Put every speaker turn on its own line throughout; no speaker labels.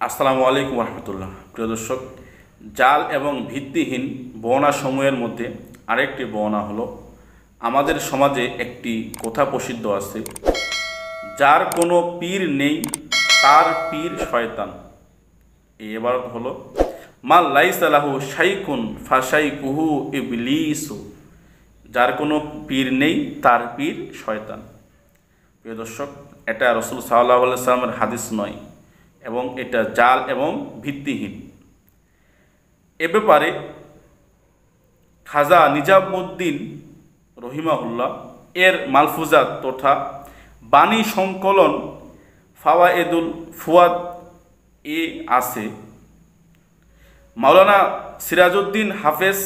আসসালামু আলাইকুম রহমতুল্লাহ। প্রিয় দর্শক, জাল এবং ভিত্তিহীন বর্ণনা সমূহের মধ্যে আরেকটি বর্ণনা হলো, আমাদের সমাজে একটি কথা প্রসিদ্ধ আছে, যার কোনো পীর নেই তার পীর শয়তান। এই এবারত হলো, মা লাইসা লাহু শাইকুন ফাশাইকুহু ইবলিসু। যার কোনো পীর নেই তার পীর শয়তান। প্রিয় দর্শক, এটা রাসূল সাল্লাল্লাহু আলাইহি ওয়াসাল্লামের হাদিস নয় এবং এটা জাল এবং ভিত্তিহীন। এ ব্যাপারে খাজা নিজামুদ্দিন রহিমাহুল্লাহ এর মালফুজাত তথা বাণী সংকলন ফাওয়ায়েদুল ফুয়াদ এ আছে, মাওলানা সিরাজউদ্দিন হাফেজ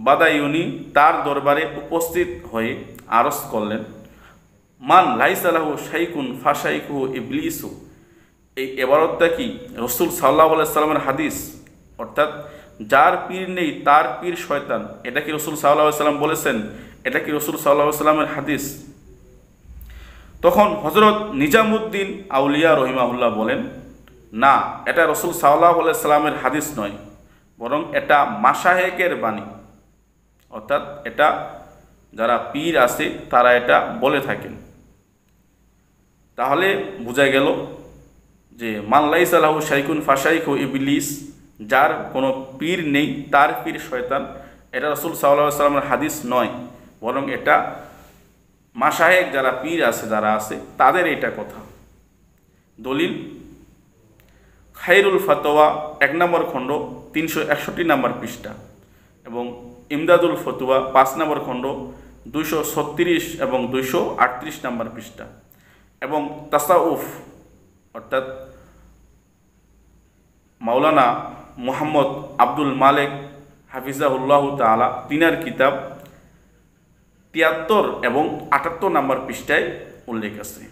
বাদায়ুনি তার দরবারে উপস্থিত হয়ে আরজ করলেন, মান লাইসা লাহু শাইকুন ফাশাইকুহু ইবলিসু। এই এবারতটা কি রাসূল সাল্লাল্লাহু আলাইহি ওয়াসাল্লামের হাদিস? অর্থাৎ যার পীর নেই তার পীর শয়তান, এটা কি রাসূল সাল্লাল্লাহু আলাইহি ওয়াসাল্লাম বলেছেন? এটা কি রাসূল সাল্লাল্লাহু আলাইহি ওয়াসাল্লামের হাদিস? তখন হযরত নিজামুদ্দিন আউলিয়া রহিমাহুল্লাহ বলেন, না, এটা রাসূল সাল্লাল্লাহু আলাইহি ওয়াসাল্লামের হাদিস নয়, বরং এটা মাশায়েখের বাণী। অর্থাৎ এটা যারা পীর আছে তারা এটা বলে থাকেন। তাহলে বোঝা গেল যে মান লাইসা লাহু শাইকুন ফাশাইকুহু ইবলিস, যার কোনো পীর নেই তার পীর শয়তান, এটা রাসূল সাল্লাল্লাহু আলাইহি ওয়াসাল্লামের হাদিস নয়, বরং এটা মাশায়েখ যারা পীর আছে যারা আছে তাদের এটা কথা। দলিল খায়রুল ফাতোয়া ১ নম্বর খণ্ড ৩৬১ নম্বর পৃষ্ঠা এবং ইমদাদুল ফতুয়া ৫ নম্বর খণ্ড ২৩৬ এবং ২৩৮ নম্বর পৃষ্ঠা এবং তাসাউফ অর্থাৎ মাওলানা মুহাম্মদ আব্দুল মালেক হাফিজাহুল্লাহ তাআলা তিনার কিতাব ৭৩ এবং ৭৮ নম্বর পৃষ্ঠায় উল্লেখ আছে।